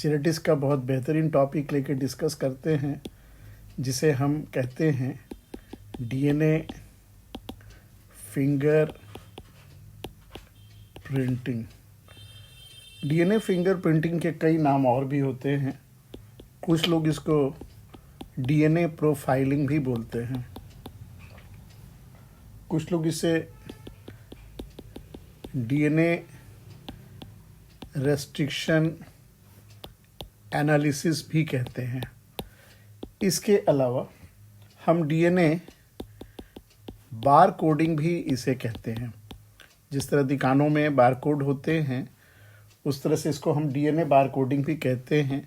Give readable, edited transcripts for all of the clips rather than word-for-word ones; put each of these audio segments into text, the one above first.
Genetics का बहुत बेहतरीन टॉपिक लेके डिस्कस करते हैं, जिसे हम कहते हैं DNA finger printing. DNA finger printing के कई नाम और भी होते हैं। कुछ लोग इसको डीएनए प्रोफाइलिंग भी बोलते हैं, कुछ लोग इसे डीएनए रेस्ट्रिक्शन एनालिसिस भी कहते हैं। इसके अलावा हम डीएनए बार कोडिंग भी इसे कहते हैं। जिस तरह दुकानों में बार कोड होते हैं, उस तरह से इसको हम डीएनए बार कोडिंग भी कहते हैं।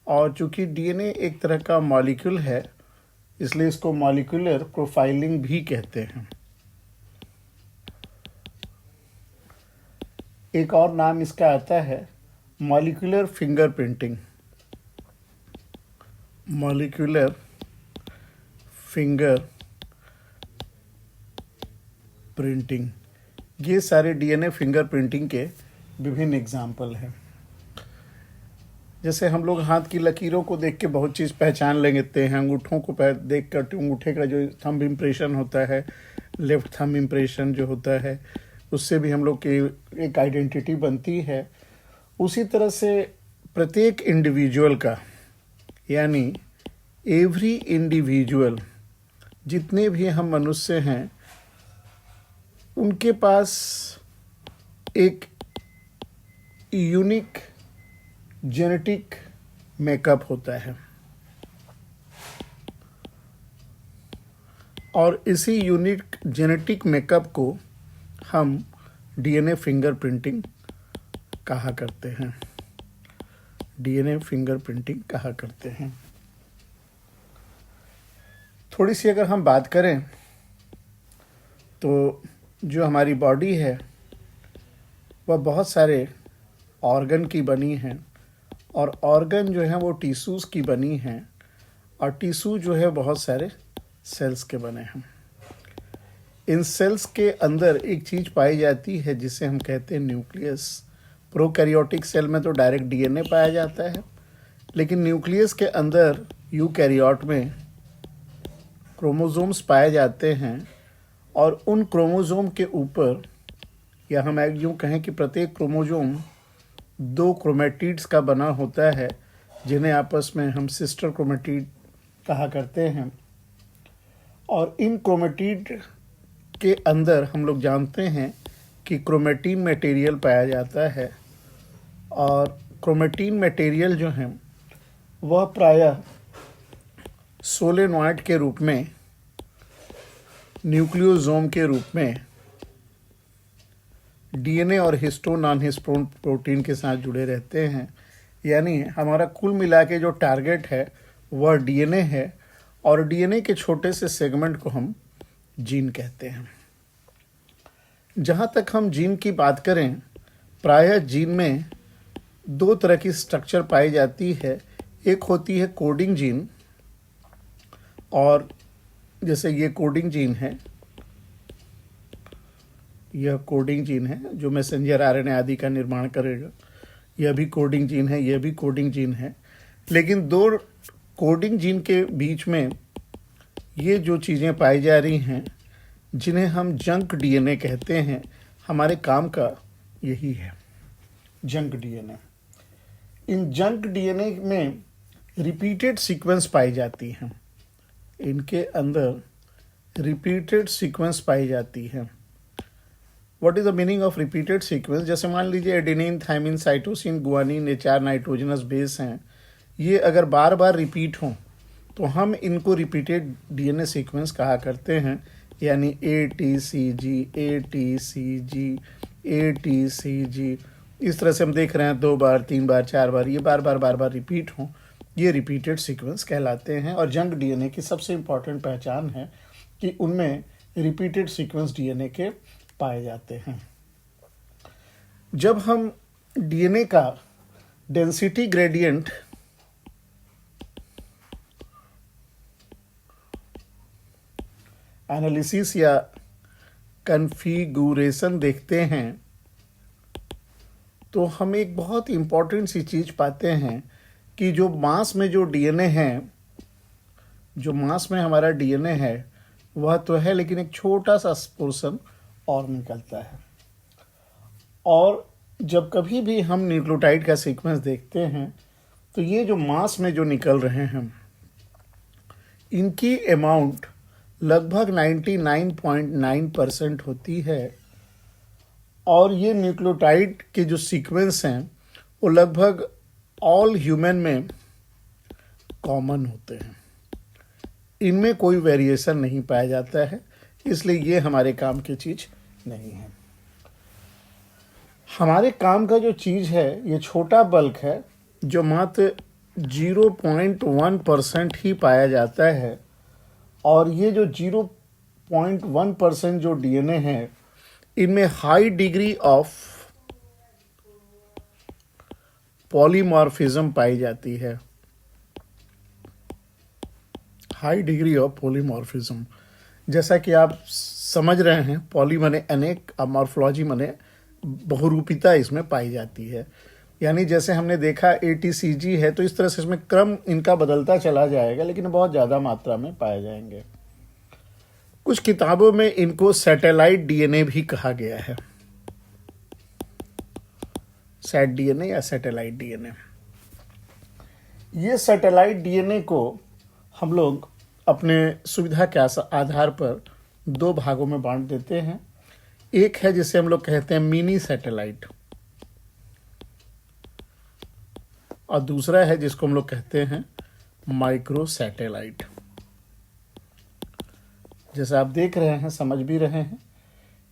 और चूंकि डीएनए एक तरह का मॉलिक्यूल है, इसलिए इसको मॉलिक्यूलर प्रोफाइलिंग भी कहते हैं। एक और नाम इसका आता है molecular fingerprinting. Molecular finger printing, ये सारे डीएनए फिंगरप्रिंटिंग के विभिन्न एग्जाम्पल हैं। जैसे हम लोग हाथ की लकीरों को देख के बहुत चीज़ पहचान लेते हैं। अंगूठों को देख कर अंगूठे का जो थंब इम्प्रेशन होता है, लेफ्ट थंब इम्प्रेशन जो होता है, उससे भी हम लोग की एक आइडेंटिटी बनती है। उसी तरह से प्रत्येक इंडिविजुअल का, यानी एवरी इंडिविजुअल, जितने भी हम मनुष्य हैं, उनके पास एक यूनिक जेनेटिक मेकअप होता है। और इसी यूनिक जेनेटिक मेकअप को हम डीएनए फिंगरप्रिंटिंग कहा करते हैं। डीएनए फिंगरप्रिंटिंग कहा करते हैं। थोड़ी सी अगर हम बात करें तो जो हमारी बॉडी है वह बहुत सारे ऑर्गन की बनी है, और ऑर्गन जो है वो टिश्यूज़ की बनी है, और टिश्यू जो है बहुत सारे सेल्स के बने हैं। इन सेल्स के अंदर एक चीज़ पाई जाती है जिसे हम कहते हैं न्यूक्लियस। प्रोकैरियोटिक सेल में तो डायरेक्ट डीएनए पाया जाता है, लेकिन न्यूक्लियस के अंदर यूकैरियोट में क्रोमोसोम्स पाए जाते हैं। और उन क्रोमोसोम के ऊपर, या हम यूँ कहें कि प्रत्येक क्रोमोसोम 2 क्रोमेटिड्स का बना होता है, जिन्हें आपस में हम सिस्टर क्रोमेटिड कहा करते हैं। और इन क्रोमेटिड के अंदर हम लोग जानते हैं कि क्रोमेटिन मटेरियल पाया जाता है। और क्रोमेटिन मटेरियल जो है वह प्रायः सोलेनॉइड के रूप में, न्यूक्लियोसोम के रूप में डीएनए और हिस्टोन नॉन हिस्टोन प्रोटीन के साथ जुड़े रहते हैं। यानी हमारा कुल मिला के जो टारगेट है वह डीएनए है, और डीएनए के छोटे से सेगमेंट को हम जीन कहते हैं। जहाँ तक हम जीन की बात करें, प्रायः जीन में 2 तरह की स्ट्रक्चर पाई जाती है। एक होती है कोडिंग जीन, और जैसे ये कोडिंग जीन है, यह कोडिंग जीन है जो मैसेंजर आरएनए आदि का निर्माण करेगा। यह भी कोडिंग जीन है, यह भी कोडिंग जीन है। लेकिन 2 कोडिंग जीन के बीच में ये जो चीज़ें पाई जा रही हैं, जिन्हें हम जंक डीएनए कहते हैं, हमारे काम का यही है, जंक डीएनए। इन जंक डीएनए में रिपीटेड सीक्वेंस पाई जाती हैं। इनके अंदर रिपीटेड सीक्वेंस पाई जाती है। What is the meaning of repeated sequence? जैसे मान लीजिए एडेनिन, थाइमिन, साइटोसिन, गुआनिन, ये 4 नाइट्रोजनस बेस हैं। ये अगर बार बार रिपीट हों तो हम इनको रिपीटेड डीएनए सीक्वेंस कहा करते हैं। यानी ATCG, ATCG, ATCG, इस तरह से हम देख रहे हैं 2 बार, 3 बार, 4 बार, ये बार बार रिपीट हों, ये रिपीटेड सीक्वेंस कहलाते हैं। और जंक डीएनए की सबसे इम्पॉर्टेंट पहचान है कि उनमें रिपीटेड सीक्वेंस डीएनए के पाए जाते हैं। जब हम डीएनए का डेंसिटी ग्रेडियंट एनालिसिस या कन्फिगुरेशन देखते हैं, तो हम एक बहुत इम्पॉर्टेंट सी चीज़ पाते हैं कि जो मांस में जो डीएनए है, जो मांस में हमारा डीएनए है वह तो है, लेकिन एक छोटा सा पोर्शन और निकलता है। और जब कभी भी हम न्यूक्लियोटाइड का सीक्वेंस देखते हैं तो ये जो मांस में जो निकल रहे हैं इनकी अमाउंट लगभग 99.9% होती है, और ये न्यूक्लियोटाइड के जो सीक्वेंस हैं वो लगभग ऑल ह्यूमन में कॉमन होते हैं। इनमें कोई वेरिएशन नहीं पाया जाता है, इसलिए ये हमारे काम की चीज़ नहीं है। हमारे काम का जो चीज़ है ये छोटा बल्क है जो मात्र 0.1% ही पाया जाता है, और ये जो 0.1% जो डीएनए है इनमें हाई डिग्री ऑफ पॉलीमॉर्फिज्म पाई जाती है। हाई डिग्री ऑफ पॉलीमॉर्फिज्म, जैसा कि आप समझ रहे हैं, पॉली माने अनेक, मॉर्फोलॉजी माने बहुरूपिता इसमें पाई जाती है। यानी जैसे हमने देखा ATCG है तो इस तरह से इसमें क्रम इनका बदलता चला जाएगा, लेकिन बहुत ज़्यादा मात्रा में पाए जाएंगे। कुछ किताबों में इनको सैटेलाइट डीएनए भी कहा गया है, सैट डीएनए या सैटेलाइट डीएनए। ये सैटेलाइट डीएनए को हम लोग अपने सुविधा के आधार पर दो भागों में बांट देते हैं। एक है जिसे हम लोग कहते हैं मिनी सैटेलाइट, और दूसरा है जिसको हम लोग कहते हैं माइक्रो सैटेलाइट। जैसे आप देख रहे हैं, समझ भी रहे हैं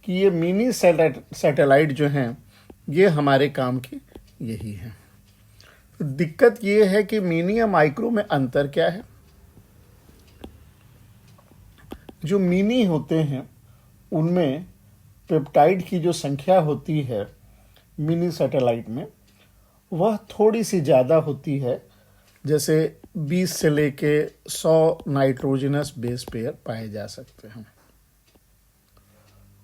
कि ये मिनी सैटेलाइट जो हैं ये हमारे काम की यही है। तो दिक्कत ये है कि मिनी या माइक्रो में अंतर क्या है। जो मिनी होते हैं उनमें पेप्टाइड की जो संख्या होती है मिनी सैटेलाइट में वह थोड़ी सी ज़्यादा होती है, जैसे 20 से लेके 100 नाइट्रोजनस बेस पेयर पाए जा सकते हैं।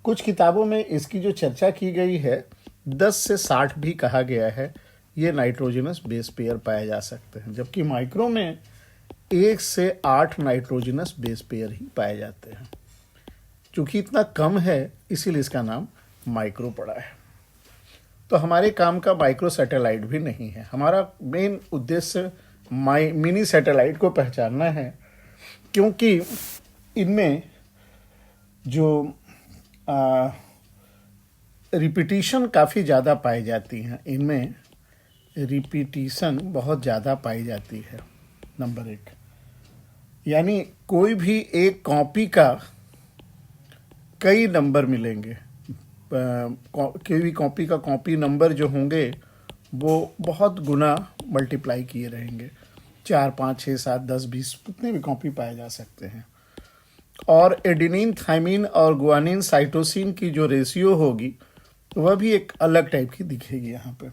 कुछ किताबों में इसकी जो चर्चा की गई है 10 से 60 भी कहा गया है ये नाइट्रोजनस बेस पेयर पाए जा सकते हैं, जबकि माइक्रो में 1 से 8 नाइट्रोजनस बेस पेयर ही पाए जाते हैं। क्योंकि इतना कम है इसीलिए इसका नाम माइक्रो पड़ा है। तो हमारे काम का माइक्रो सैटेलाइट भी नहीं है। हमारा मेन उद्देश्य मिनी सैटेलाइट को पहचानना है, क्योंकि इनमें जो रिपीटिशन काफ़ी ज़्यादा पाई जाती हैं, इनमें रिपीटिशन बहुत ज़्यादा पाई जाती है। नंबर 1, यानी कोई भी एक कॉपी का कई नंबर मिलेंगे। कोई भी कॉपी का कॉपी नंबर जो होंगे वो बहुत गुना मल्टीप्लाई किए रहेंगे, 4, 5, 6, 7, 10, 20 कितने भी कॉपी पाए जा सकते हैं। और एडेनिन, थाइमिन और गुआनिन, साइटोसिन की जो रेशियो होगी वह भी एक अलग टाइप की दिखेगी यहाँ पे।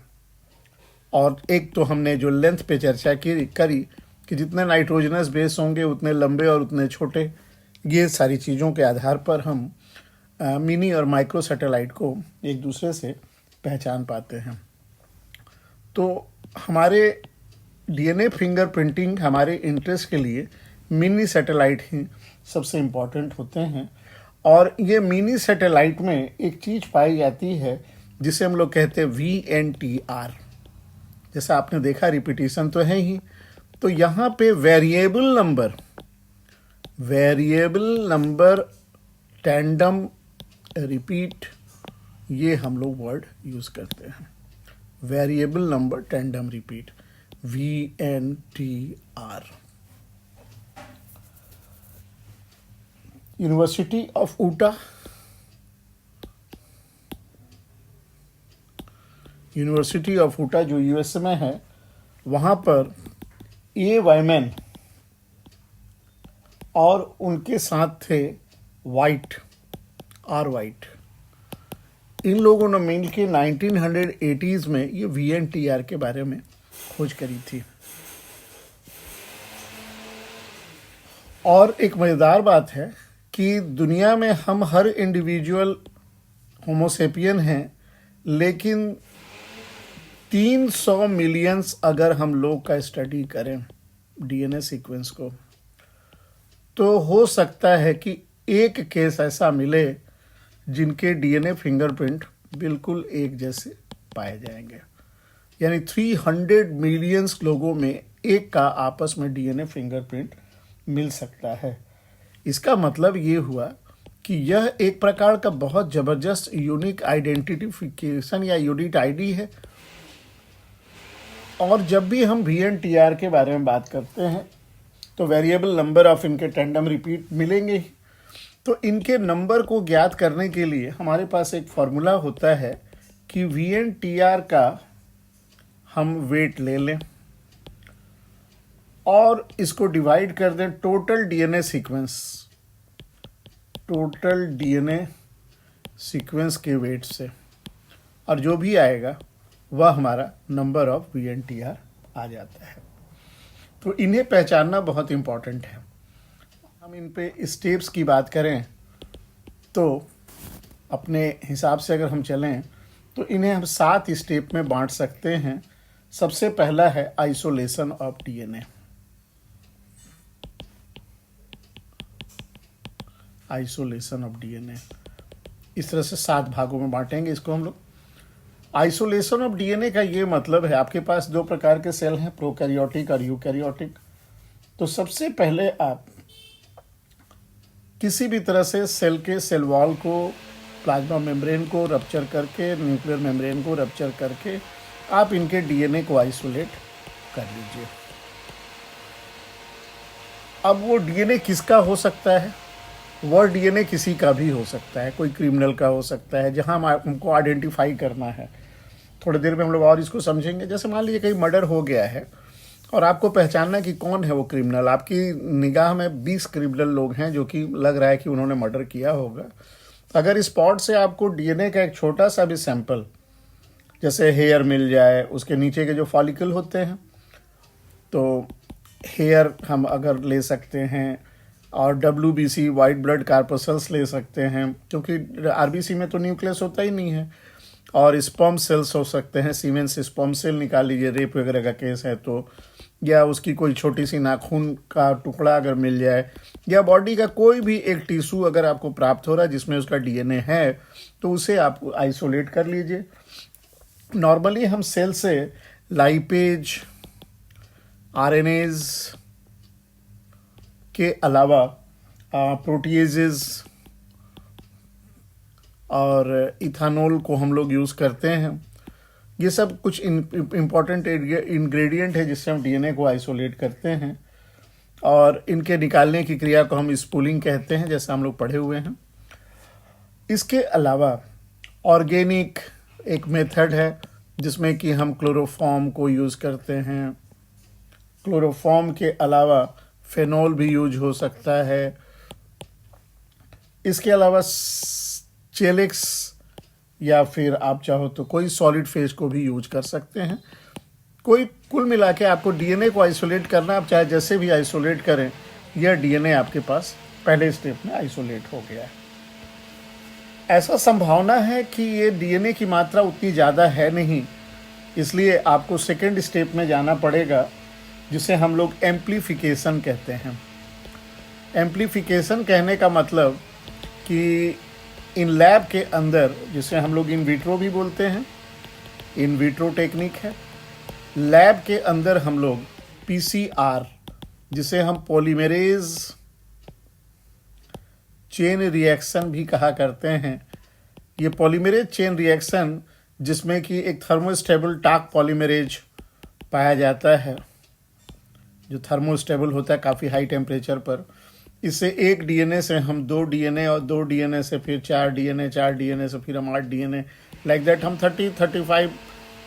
और एक तो हमने जो लेंथ पे चर्चा करी कि जितने नाइट्रोजनस बेस होंगे उतने लंबे और उतने छोटे। ये सारी चीज़ों के आधार पर हम मिनी और माइक्रो सैटेलाइट को एक दूसरे से पहचान पाते हैं। तो हमारे डीएनए फिंगरप्रिंटिंग हमारे इंटरेस्ट के लिए मिनी सैटेलाइट ही सबसे इम्पॉर्टेंट होते हैं। और ये मिनी सैटेलाइट में एक चीज़ पाई जाती है जिसे हम लोग कहते हैं VNTR। जैसा आपने देखा रिपीटिशन तो है ही, तो यहाँ पे वेरिएबल नंबर टैंडम रिपीट, ये हम लोग वर्ड यूज़ करते हैं। Variable number tandem repeat, VNTR। University of Utah जो यूएसए में है, वहाँ पर ए वाइमैन और उनके साथ थे वाइट, इन लोगों ने मिलकर 1980s में ये VNTR के बारे में खोज करी थी। और एक मज़ेदार बात है कि दुनिया में हम हर इंडिविजुअल होमोसेपियन हैं, लेकिन 300 मिलियंस अगर हम लोग का स्टडी करें डीएनए सीक्वेंस को, तो हो सकता है कि एक केस ऐसा मिले जिनके डीएनए फिंगरप्रिंट बिल्कुल एक जैसे पाए जाएंगे। यानी 300 मिलियंस लोगों में एक का आपस में डीएनए फिंगरप्रिंट मिल सकता है। इसका मतलब ये हुआ कि यह एक प्रकार का बहुत ज़बरदस्त यूनिक आइडेंटिफिकेशन या यूनिक आईडी है। और जब भी हम VNTR के बारे में बात करते हैं तो वेरिएबल नंबर ऑफ इनके टैंडम रिपीट मिलेंगे ही। तो इनके नंबर को ज्ञात करने के लिए हमारे पास एक फॉर्मूला होता है कि VNTR का हम वेट ले लें और इसको डिवाइड कर दें टोटल डीएनए सीक्वेंस के वेट से, और जो भी आएगा वह हमारा नंबर ऑफ VNTR आ जाता है। तो इन्हें पहचानना बहुत इम्पॉर्टेंट है। हम इन पे स्टेप्स की बात करें तो अपने हिसाब से अगर हम चलें तो इन्हें हम 7 स्टेप में बांट सकते हैं। सबसे पहला है isolation of DNA. Isolation of DNA इस तरह से 7 भागों में बांटेंगे इसको हम लोग। आइसोलेशन ऑफ डीएनए का ये मतलब है, आपके पास 2 प्रकार के सेल हैं, प्रोकैरियोटिक और यूकैरियोटिक। तो सबसे पहले आप किसी भी तरह से सेल के सेल वॉल को, प्लाज्मा मेम्ब्रेन को रप्चर करके, न्यूक्लियर मेम्ब्रेन को रप्चर करके आप इनके डीएनए को आइसोलेट कर लीजिए। अब वो डीएनए किसका हो सकता है? वह डीएनए किसी का भी हो सकता है, कोई क्रिमिनल का हो सकता है, जहां हमको आइडेंटिफाई करना है। थोड़ी देर में हम लोग और इसको समझेंगे। जैसे मान लीजिए कहीं मर्डर हो गया है और आपको पहचानना है कि कौन है वो क्रिमिनल। आपकी निगाह में 20 क्रिमिनल लोग हैं जो कि लग रहा है कि उन्होंने मर्डर किया होगा। अगर स्पॉट से आपको डीएनए का एक छोटा सा भी सैंपल, जैसे हेयर मिल जाए, उसके नीचे के जो फॉलिकल होते हैं, तो हेयर हम अगर ले सकते हैं, और WBC वाइट ब्लड कार्पसल्स ले सकते हैं, क्योंकि RBC में तो न्यूक्लियस होता ही नहीं है। और स्पर्म सेल्स हो सकते हैं, सीमेंस स्पर्म सेल निकाल लीजिए, रेप वगैरह का केस है तो, या उसकी कोई छोटी सी नाखून का टुकड़ा अगर मिल जाए, या बॉडी का कोई भी एक टिश्यू अगर आपको प्राप्त हो रहा है जिसमें उसका डीएनए है, तो उसे आप आइसोलेट कर लीजिए। नॉर्मली हम सेल से लाइपेज, RNAs के अलावा प्रोटीएजेस और इथानॉल को हम लोग यूज़ करते हैं। ये सब कुछ इम्पॉर्टेंट इंग्रेडिएंट है जिससे हम डीएनए को आइसोलेट करते हैं, और इनके निकालने की क्रिया को हम स्पूलिंग कहते हैं, जैसे हम लोग पढ़े हुए हैं। इसके अलावा ऑर्गेनिक एक मेथड है जिसमें कि हम क्लोरोफॉर्म को यूज़ करते हैं। क्लोरोफॉर्म के अलावा फेनॉल भी यूज हो सकता है। इसके अलावा चेलेक्स, या फिर आप चाहो तो कोई सॉलिड फेज को भी यूज कर सकते हैं। कुल मिला के आपको डीएनए को आइसोलेट करना, आप चाहे जैसे भी आइसोलेट करें, यह डीएनए आपके पास पहले स्टेप में आइसोलेट हो गया है। ऐसा संभावना है कि ये डीएनए की मात्रा उतनी ज़्यादा है नहीं, इसलिए आपको सेकेंड स्टेप में जाना पड़ेगा, जिसे हम लोग एम्प्लीफिकेशन कहते हैं। एम्प्लीफिकेशन कहने का मतलब कि इन लैब के अंदर, जिसे हम लोग इन विट्रो भी बोलते हैं, इन विट्रो टेक्निक है, लैब के अंदर हम लोग PCR, जिसे हम पॉलीमरेज चेन रिएक्शन भी कहा करते हैं, ये पॉलीमरेज चेन रिएक्शन जिसमें कि एक थर्मोस्टेबल टाक पॉलीमरेज पाया जाता है, जो थर्मोस्टेबल होता है काफ़ी हाई टेम्परेचर पर। इससे एक डीएनए से हम 2 डीएनए, और 2 डीएनए से फिर 4 डीएनए, 4 डीएनए से फिर हम 8 डीएनए, लाइक दैट हम 30-35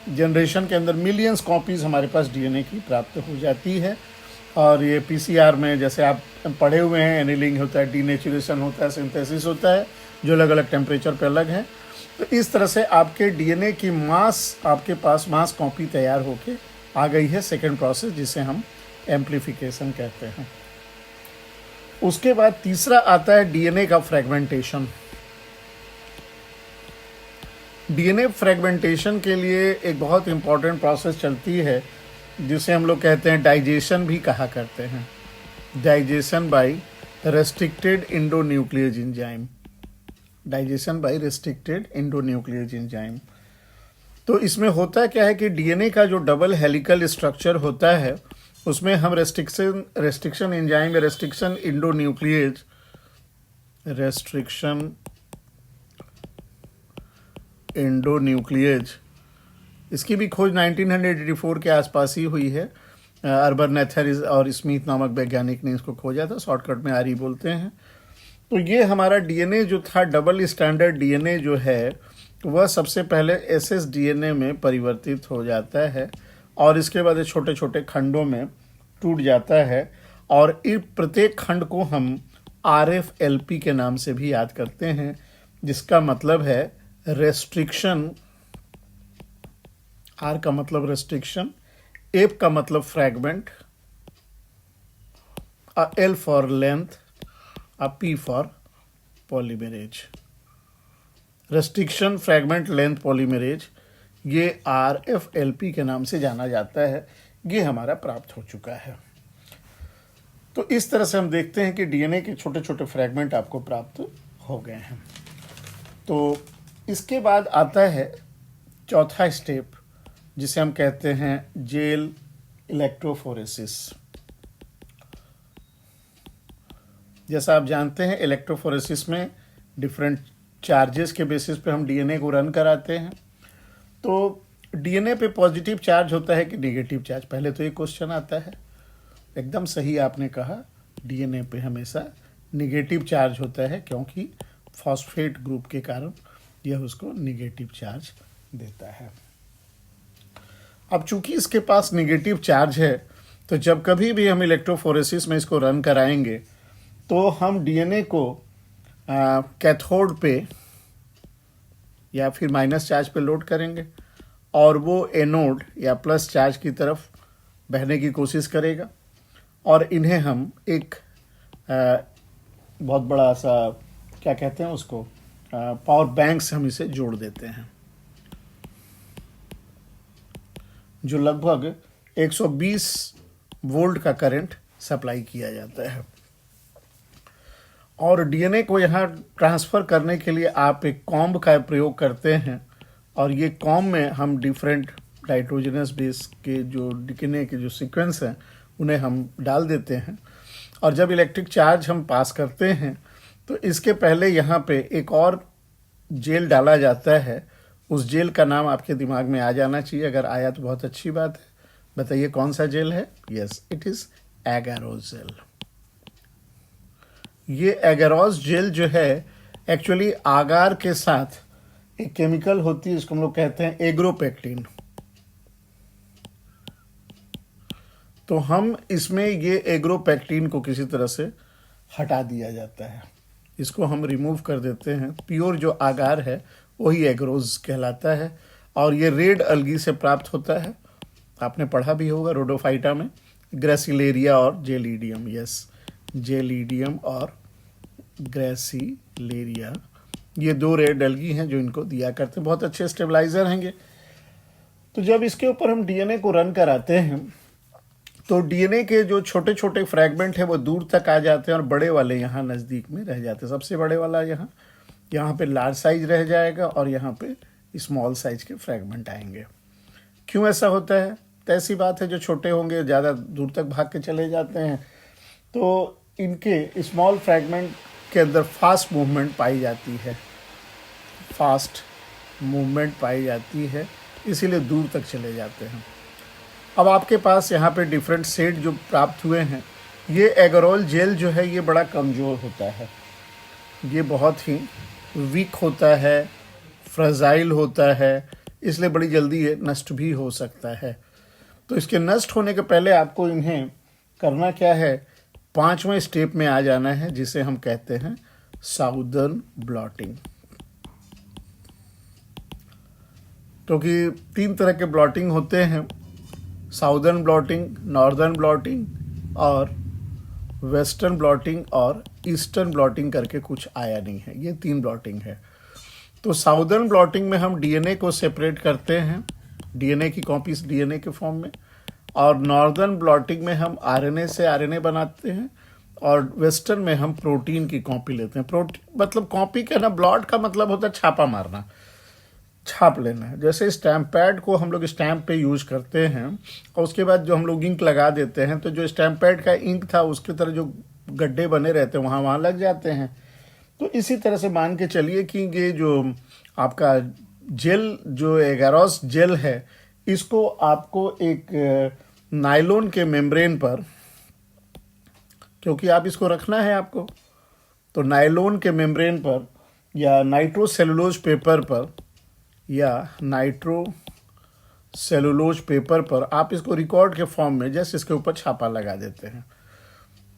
जनरेशन के अंदर मिलियंस कॉपीज़ हमारे पास डीएनए की प्राप्त हो जाती है। और ये PCR में जैसे आप पढ़े हुए हैं, एनिलिंग होता है, डीनेचुरेशन होता है, सिंथेसिस होता है, जो अलग अलग टेम्परेचर पर अलग है। तो इस तरह से आपके डीएनए की आपके पास मास कॉपी तैयार होके आ गई है। सेकेंड प्रोसेस जिसे हम एम्प्लीफिकेशन कहते हैं। उसके बाद तीसरा आता है डीएनए का फ्रेगमेंटेशन। डीएनए फ्रेगमेंटेशन के लिए एक बहुत इंपॉर्टेंट प्रोसेस चलती है जिसे हम लोग कहते हैं डाइजेशन भी कहा करते हैं, digestion by restricted endonuclease enzyme, digestion by restricted endonuclease enzyme. तो इसमें होता क्या है कि डीएनए का जो डबल हेलिकल स्ट्रक्चर होता है उसमें हम रेस्ट्रिक्शन एंजाइम या रेस्ट्रिक्शन एंडोन्यूक्लियेज इसकी भी खोज 1984 के आसपास ही हुई है। अर्बन नेथर और स्मिथ नामक वैज्ञानिक ने इसको खोजा था, शॉर्टकट में आरई बोलते हैं। तो ये हमारा डीएनए जो था, डबल स्टैंडर्ड डीएनए जो है वह सबसे पहले एसएस डीएनए में परिवर्तित हो जाता है और इसके बाद छोटे छोटे खंडों में टूट जाता है और इस प्रत्येक खंड को हम RFLP के नाम से भी याद करते हैं, जिसका मतलब है रेस्ट्रिक्शन। R का मतलब रेस्ट्रिक्शन, F का मतलब fragment, L for length, P for polymerase. Restriction, fragment, length, polymerase, ये RFLP के नाम से जाना जाता है। ये हमारा प्राप्त हो चुका है। तो इस तरह से हम देखते हैं कि डीएनए के छोटे छोटे फ्रैगमेंट आपको प्राप्त हो गए हैं। तो इसके बाद आता है चौथा स्टेप जिसे हम कहते हैं जेल इलेक्ट्रोफोरेसिस। जैसा आप जानते हैं इलेक्ट्रोफोरेसिस में डिफरेंट चार्जेस के बेसिस पे हम डीएनए को रन कराते हैं। तो डीएनए पे पॉजिटिव चार्ज होता है कि नेगेटिव चार्ज, पहले तो ये क्वेश्चन आता है। एकदम सही आपने कहा, डीएनए पे हमेशा नेगेटिव चार्ज होता है क्योंकि फॉस्फेट ग्रुप के कारण यह उसको नेगेटिव चार्ज देता है। अब चूंकि इसके पास नेगेटिव चार्ज है तो जब कभी भी हम इलेक्ट्रोफोरेसिस में इसको रन कराएंगे तो हम डीएनए को कैथोड पे या फिर माइनस चार्ज पे लोड करेंगे और वो एनोड या प्लस चार्ज की तरफ बहने की कोशिश करेगा और इन्हें हम एक बहुत बड़ा सा क्या कहते हैं उसको पावर बैंक से हम इसे जोड़ देते हैं, जो लगभग 120 वोल्ट का करंट सप्लाई किया जाता है। और डीएनए को यहाँ ट्रांसफ़र करने के लिए आप एक कॉम्ब का प्रयोग करते हैं और ये कॉम्ब में हम डिफरेंट नाइट्रोजनस बेस के जो डीएनए के जो सीक्वेंस हैं उन्हें हम डाल देते हैं और जब इलेक्ट्रिक चार्ज हम पास करते हैं तो इसके पहले यहाँ पे एक और जेल डाला जाता है। उस जेल का नाम आपके दिमाग में आ जाना चाहिए, अगर आया तो बहुत अच्छी बात है। बताइए कौन सा जेल है? Yes, it is agarose gel. ये एगारोज जेल जो है एक्चुअली आगार के साथ एक केमिकल होती है, इसको हम लोग कहते हैं एग्रोपेक्टिन। तो हम इसमें ये एग्रोपेक्टिन को किसी तरह से हटा दिया जाता है, इसको हम रिमूव कर देते हैं। प्योर जो आगार है वही एग्रोज कहलाता है और ये रेड अलगी से प्राप्त होता है। आपने पढ़ा भी होगा रोडोफाइटा में, ग्रेसिलेरिया और जेलिडियम। यस, जेलिडियम और ग्रेसिलेरिया, ये दो रेड अलगी हैं जो इनको दिया करते हैं। बहुत अच्छे स्टेबलाइजर हैं ये। तो जब इसके ऊपर हम डीएनए को रन कराते हैं तो डीएनए के जो छोटे छोटे फ्रैगमेंट है वो दूर तक आ जाते हैं और बड़े वाले यहाँ नज़दीक में रह जाते हैं। सबसे बड़े वाला यहाँ पे लार्ज साइज रह जाएगा और यहाँ पे स्मॉल साइज के फ्रैगमेंट आएंगे। क्यों ऐसा होता है? तो ऐसी बात है, जो छोटे होंगे ज़्यादा दूर तक भाग के चले जाते हैं तो इनके स्मॉल फ्रैगमेंट के अंदर फास्ट मूवमेंट पाई जाती है, इसीलिए दूर तक चले जाते हैं। अब आपके पास यहाँ पे डिफरेंट सेट जो प्राप्त हुए हैं, ये एगरोल जेल जो है ये बड़ा कमज़ोर होता है, ये बहुत ही वीक होता है, फ्रेजाइल होता है, इसलिए बड़ी जल्दी ये नष्ट भी हो सकता है। तो इसके नष्ट होने के पहले आपको इन्हें करना क्या है, 5वें स्टेप में आ जाना है जिसे हम कहते हैं साउदर्न ब्लॉटिंग। क्योंकि 3 तरह के ब्लॉटिंग होते हैं, साउदर्न ब्लॉटिंग, नॉर्दर्न ब्लॉटिंग और वेस्टर्न ब्लॉटिंग और ईस्टर्न ब्लॉटिंग करके कुछ आया नहीं है। ये 3 ब्लॉटिंग है। तो साउदर्न ब्लॉटिंग में हम डीएनए को सेपरेट करते हैं, डीएनए की कॉपीज डीएनए के फॉर्म में, और नॉर्दर्न ब्लॉटिंग में हम आरएनए से आरएनए बनाते हैं, और वेस्टर्न में हम प्रोटीन की कॉपी लेते हैं। प्रोटीन मतलब कॉपी कहना, ब्लॉट का मतलब होता है छापा मारना, छाप लेना है। जैसे स्टैम्प पैड को हम लोग स्टैम्प पे यूज करते हैं और उसके बाद जो हम लोग इंक लगा देते हैं, तो जो स्टैम्प पैड का इंक था उसकी तरह जो गड्ढे बने रहते हैं वहाँ वहाँ लग जाते हैं। तो इसी तरह से मान के चलिए कि ये जो आपका जेल, जो एगारोस जेल है, इसको आपको एक नायलॉन के मेम्ब्रेन पर, क्योंकि आप इसको रखना है आपको, तो नायलॉन के मेम्ब्रेन पर या नाइट्रोसेलुलोज पेपर पर, या नाइट्रोसेलुलोज पेपर पर आप इसको रिकॉर्ड के फॉर्म में जैसे इसके ऊपर छापा लगा देते हैं।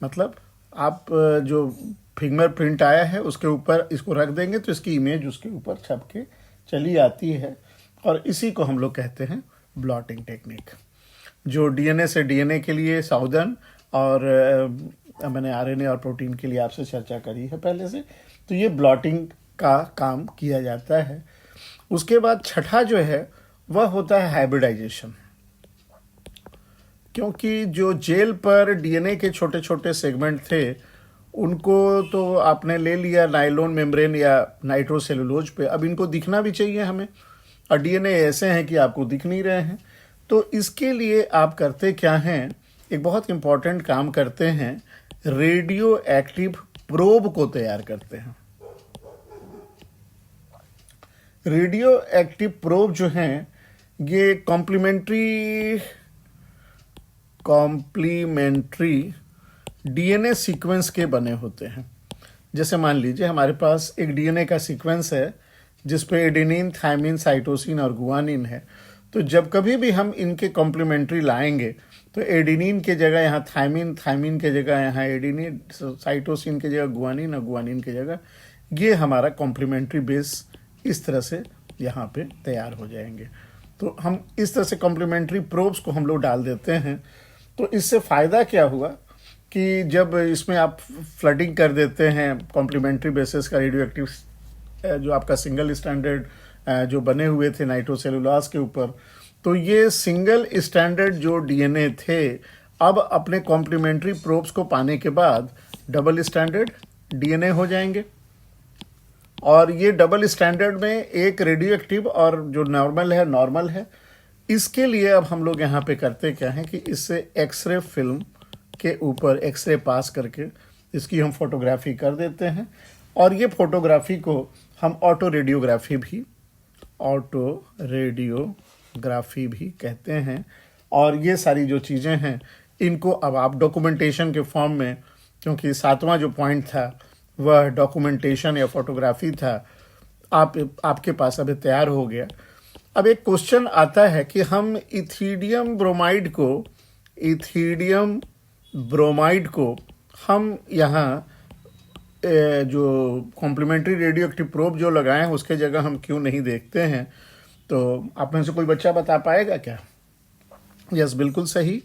मतलब आप जो फिंगरप्रिंट आया है उसके ऊपर इसको रख देंगे तो इसकी इमेज उसके ऊपर छप के चली आती है, और इसी को हम लोग कहते हैं ब्लॉटिंग टेक्निक। जो डीएनए से डीएनए के लिए साउदर्न, और मैंने आरएनए और प्रोटीन के लिए आपसे चर्चा करी है पहले से, तो ये ब्लॉटिंग का काम किया जाता है। उसके बाद छठा जो है वह होता है हाइब्रिडाइजेशन। क्योंकि जो जेल पर डीएनए के छोटे छोटे सेगमेंट थे उनको तो आपने ले लिया नायलॉन मेम्ब्रेन या नाइट्रोसेलुलोज पे, अब इनको दिखना भी चाहिए हमें, और डीएनए ऐसे हैं कि आपको दिख नहीं रहे हैं। तो इसके लिए आप करते क्या हैं, एक बहुत इंपॉर्टेंट काम करते हैं, रेडियो एक्टिव प्रोब को तैयार करते हैं। रेडियो एक्टिव प्रोब जो हैं ये कॉम्प्लीमेंट्री डीएनए सीक्वेंस के बने होते हैं। जैसे मान लीजिए हमारे पास एक डीएनए का सीक्वेंस है जिसपे एडेनिन, थायमिन, साइटोसिन और गुआनिन है। तो जब कभी भी हम इनके कॉम्प्लीमेंट्री लाएंगे तो एडेनिन के जगह यहाँ थायमिन, थायमिन के जगह यहाँ एडेनिन, साइटोसिन के जगह गुआनिन और गुआनिन के जगह ये हमारा कॉम्प्लीमेंट्री बेस इस तरह से यहाँ पे तैयार हो जाएंगे। तो हम इस तरह से कॉम्प्लीमेंट्री प्रोब्स को हम लोग डाल देते हैं। तो इससे फ़ायदा क्या हुआ कि जब इसमें आप फ्लडिंग कर देते हैं कॉम्प्लीमेंट्री बेसिस का रेडियो एक्टिव, जो आपका सिंगल स्टैंडर्ड जो बने हुए थे नाइट्रोसेलुलोज के ऊपर, तो ये सिंगल स्टैंडर्ड जो डीएनए थे अब अपने कॉम्प्लीमेंट्री प्रोब्स को पाने के बाद डबल स्टैंडर्ड डीएनए हो जाएंगे। और ये डबल स्टैंडर्ड में एक रेडियो एक्टिव और जो नॉर्मल है नॉर्मल है। इसके लिए अब हम लोग यहाँ पे करते क्या है कि इससे एक्सरे फिल्म के ऊपर एक्सरे पास करके इसकी हम फोटोग्राफी कर देते हैं, और ये फोटोग्राफी को हम ऑटो रेडियोग्राफी भी कहते हैं। और ये सारी जो चीज़ें हैं इनको अब आप डॉक्यूमेंटेशन के फॉर्म में, क्योंकि सातवां जो पॉइंट था वह डॉक्यूमेंटेशन या फोटोग्राफी था, आपके पास अब तैयार हो गया। अब एक क्वेश्चन आता है कि हम इथीडियम ब्रोमाइड को हम यहाँ जो कॉम्प्लीमेंट्री रेडियो एक्टिव प्रोब जो लगाए हैं उसके जगह हम क्यों नहीं देखते हैं। तो आप में से कोई बच्चा बता पाएगा क्या? यस, बिल्कुल सही।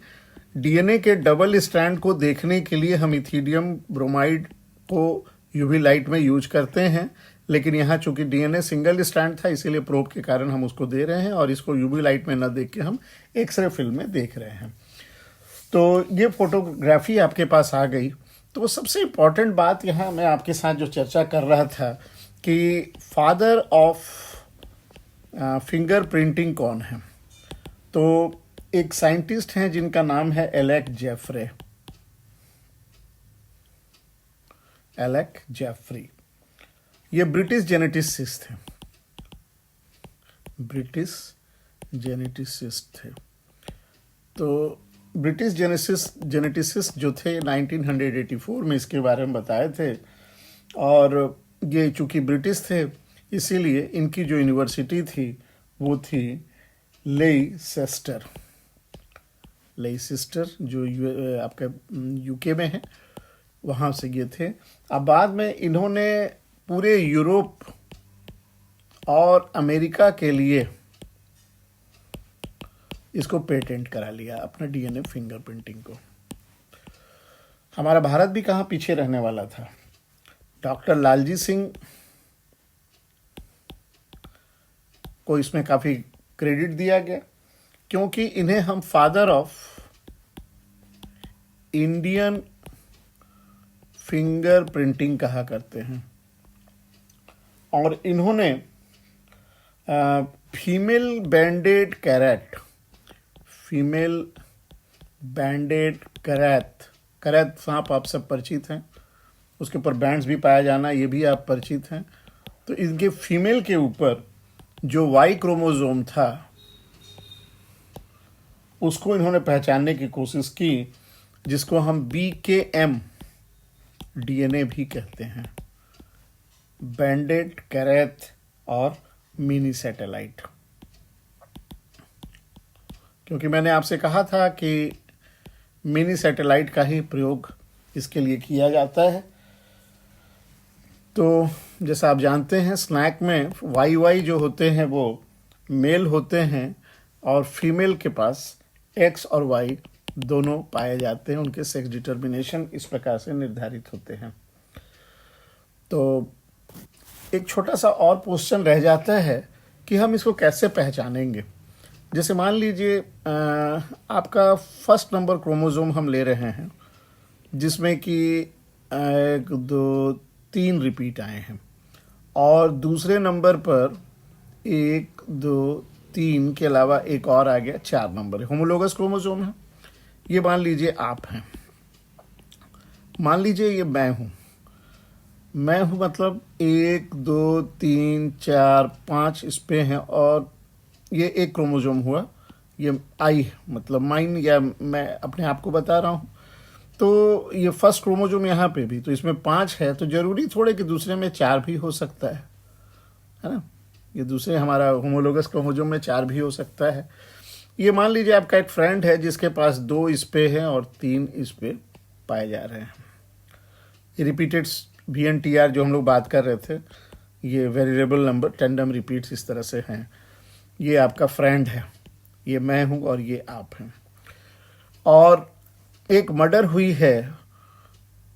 डीएनए के डबल स्ट्रैंड को देखने के लिए हम इथीडियम ब्रोमाइड को यूवी लाइट में यूज करते हैं, लेकिन यहाँ चूंकि डीएनए सिंगल स्ट्रैंड था इसीलिए प्रोब के कारण हम उसको दे रहे हैं, और इसको यूवी लाइट में न देख के हम एक्सरे फिल्म में देख रहे हैं। तो ये फोटोग्राफी आपके पास आ गई। तो सबसे इम्पॉर्टेंट बात यहाँ मैं आपके साथ जो चर्चा कर रहा था कि फादर ऑफ फिंगर प्रिंटिंग कौन है। तो एक साइंटिस्ट हैं जिनका नाम है एलेक जेफरी। ये ब्रिटिश जेनेटिसिस्ट थे। तो ब्रिटिश जेनेटिसिस्ट जो थे 1984 में इसके बारे में बताए थे, और ये चूंकि ब्रिटिश थे इसीलिए इनकी जो यूनिवर्सिटी थी वो थी लेइसेस्टर जो आपका यूके में है, वहाँ से ये थे। अब बाद में इन्होंने पूरे यूरोप और अमेरिका के लिए इसको पेटेंट करा लिया, अपना डीएनए फिंगरप्रिंटिंग को। हमारा भारत भी कहाँ पीछे रहने वाला था। डॉक्टर लालजी सिंह को इसमें काफ़ी क्रेडिट दिया गया, क्योंकि इन्हें हम father of Indian finger printing कहा करते हैं। और इन्होंने फीमेल बैंडेड कैरेट, फीमेल बैंडेड करैत, करैत सांप आप सब परिचित हैं, उसके ऊपर बैंड्स भी पाया जाना ये भी आप परिचित हैं। तो इनके फीमेल के ऊपर जो वाई क्रोमोसोम था उसको इन्होंने पहचानने की कोशिश की, जिसको हम BKM DNA भी कहते हैं, बैंडेड कैरेट और मिनी सैटेलाइट। क्योंकि मैंने आपसे कहा था कि मिनी सैटेलाइट का ही प्रयोग इसके लिए किया जाता है। तो जैसा आप जानते हैं स्नैक में YY जो होते हैं वो मेल होते हैं और फीमेल के पास X और Y दोनों पाए जाते हैं, उनके सेक्स डिटर्मिनेशन इस प्रकार से निर्धारित होते हैं। तो एक छोटा सा और क्वेश्चन रह जाता है कि हम इसको कैसे पहचानेंगे। जैसे मान लीजिए आपका फर्स्ट नंबर क्रोमोसोम हम ले रहे हैं जिसमें कि 1 2 3 रिपीट आए हैं, और दूसरे नंबर पर 1 2 3 के अलावा एक और आ गया, 4 नंबर है, होमोलोगस क्रोमोसोम है। ये मान लीजिए आप हैं, मान लीजिए ये मैं हूँ मतलब 1 2 3 4 5 इस पे हैं, और ये एक क्रोमोसोम हुआ, ये आई मतलब माइन, या मैं अपने आप को बता रहा हूँ। तो ये फर्स्ट क्रोमोसोम यहाँ पे भी, तो इसमें 5 है, तो जरूरी थोड़े कि दूसरे में 4 भी हो सकता है ना। ये दूसरे हमारा होमोलोगस क्रोमोसोम में 4 भी हो सकता है। ये मान लीजिए आपका एक फ्रेंड है जिसके पास 2 इस पे हैं और 3 इस पे पाए जा रहे हैं। ये रिपीटेड VNTR जो हम लोग बात कर रहे थे, ये वेरिएबल नंबर टेंडम रिपीट्स इस तरह से हैं। ये आपका फ्रेंड है, ये मैं हूँ और ये आप हैं। और एक मर्डर हुई है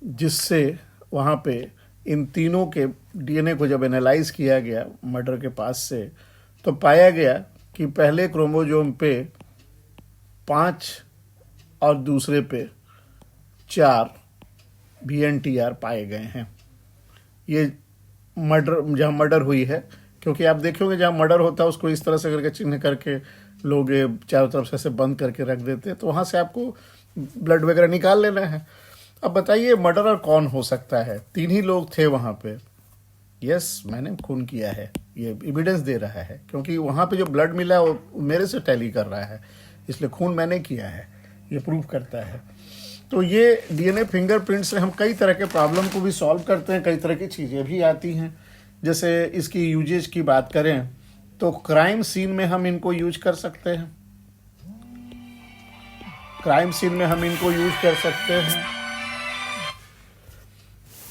जिससे वहाँ पे इन तीनों के DNA को जब एनालाइज किया गया मर्डर के पास से, तो पाया गया कि पहले क्रोमोसोम पे 5 और दूसरे पे 4 VNTR पाए गए हैं। ये मर्डर जहाँ मर्डर हुई है, क्योंकि आप देखोगे जहाँ मर्डर होता है उसको इस तरह से करके चिन्ह करके लोग चारों तरफ से ऐसे बंद करके रख देते हैं, तो वहाँ से आपको ब्लड वगैरह निकाल लेना है। अब बताइए मर्डरर कौन हो सकता है? 3 ही लोग थे वहाँ पे। यस, मैंने खून किया है, ये एविडेंस दे रहा है, क्योंकि वहाँ पे जो ब्लड मिला वो मेरे से टैली कर रहा है, इसलिए खून मैंने किया है, ये प्रूव करता है। तो ये DNA फिंगरप्रिंट से हम कई तरह के प्रॉब्लम को भी सॉल्व करते हैं, कई तरह की चीज़ें भी आती हैं। जैसे इसकी यूजेज की बात करें तो क्राइम सीन में हम इनको यूज कर सकते हैं, क्राइम सीन में हम इनको यूज कर सकते हैं।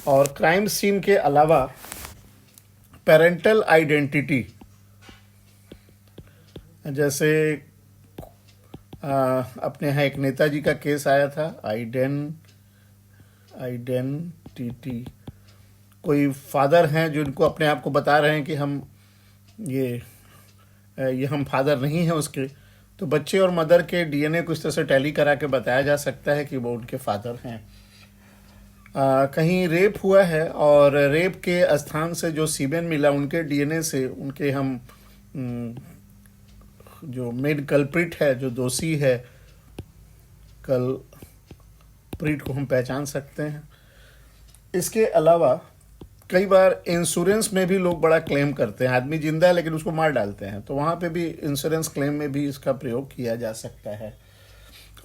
और क्राइम सीन के अलावा पेरेंटल आइडेंटिटी, जैसे अपने यहाँ एक नेताजी का केस आया था, आइडेंटिटी, कोई फादर हैं जो इनको अपने आप को बता रहे हैं कि हम ये हम फादर नहीं हैं उसके, तो बच्चे और मदर के DNA को इस तरह से टैली करा के बताया जा सकता है कि वो उनके फादर हैं। कहीं रेप हुआ है और रेप के स्थान से जो सीमेन मिला उनके DNA से उनके हम जो मेन कल्प्रिट है, जो दोषी है, कल्प्रिट को हम पहचान सकते हैं। इसके अलावा कई बार इंश्योरेंस में भी लोग बड़ा क्लेम करते हैं, आदमी जिंदा है लेकिन उसको मार डालते हैं, तो वहाँ पे भी इंश्योरेंस क्लेम में भी इसका प्रयोग किया जा सकता है।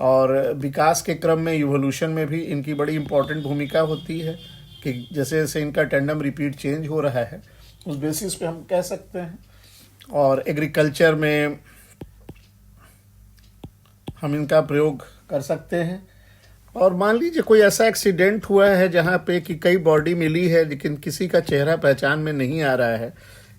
और विकास के क्रम में, इवोल्यूशन में भी इनकी बड़ी इंपॉर्टेंट भूमिका होती है कि जैसे जैसे इनका टेंडम रिपीट चेंज हो रहा है उस बेसिस पे हम कह सकते हैं। और एग्रीकल्चर में हम इनका प्रयोग कर सकते हैं। और मान लीजिए कोई ऐसा एक्सीडेंट हुआ है जहाँ पे कि कई बॉडी मिली है लेकिन किसी का चेहरा पहचान में नहीं आ रहा है,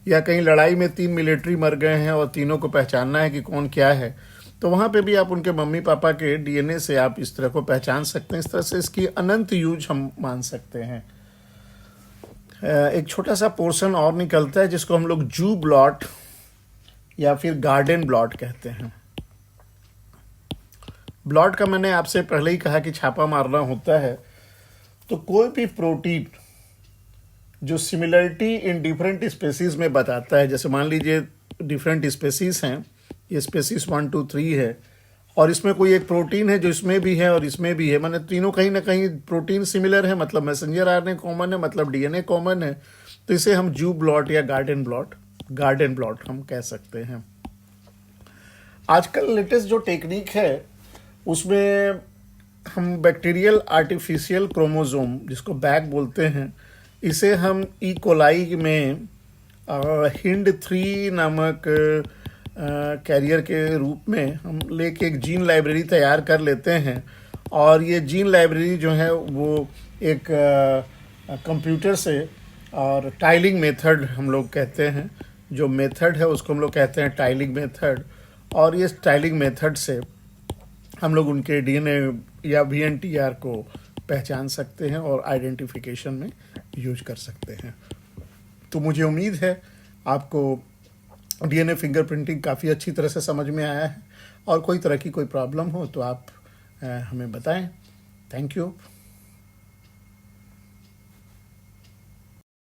या कहीं लड़ाई में 3 मिलिट्री मर गए हैं और तीनों को पहचानना है कि कौन क्या है, तो वहाँ पे भी आप उनके मम्मी पापा के DNA से आप इस तरह को पहचान सकते हैं। इस तरह से इसकी अनंत यूज हम मान सकते हैं। एक छोटा सा पोर्शन और निकलता है जिसको हम लोग जू ब्लॉट या फिर गार्डन ब्लॉट कहते हैं। ब्लॉट का मैंने आपसे पहले ही कहा कि छापा मारना होता है। तो कोई भी प्रोटीन जो सिमिलरिटी इन डिफरेंट स्पेसीज में बताता है, जैसे मान लीजिए डिफरेंट स्पेसीज हैं, ये स्पेसीज 1 2 3 है, और इसमें कोई एक प्रोटीन है जो इसमें भी है और इसमें भी है, माने तीनों कहीं ना कहीं प्रोटीन सिमिलर है, मतलब मैसेंजर आरएनए कॉमन है, मतलब डीएनए कॉमन है, तो इसे हम जू ब्लॉट या गार्डन ब्लॉट हम कह सकते हैं। आजकल लेटेस्ट जो टेक्निक है उसमें हम बैक्टीरियल आर्टिफिशियल क्रोमोसोम, जिसको बैग बोलते हैं, इसे हम ई कोलाई में हिंड 3 नामक कैरियर के रूप में हम लेके एक जीन लाइब्रेरी तैयार कर लेते हैं। और ये जीन लाइब्रेरी जो है वो एक कंप्यूटर से, और टाइलिंग मेथड हम लोग कहते हैं, जो मेथड है उसको हम लोग कहते हैं टाइलिंग मेथड। और ये टाइलिंग मेथड से हम लोग उनके डीएनए या वीएनटीआर को पहचान सकते हैं और आइडेंटिफिकेशन में यूज कर सकते हैं। तो मुझे उम्मीद है आपको डीएनए फिंगरप्रिंटिंग काफ़ी अच्छी तरह से समझ में आया है, और कोई तरह की कोई प्रॉब्लम हो तो आप हमें बताएं। Thank you.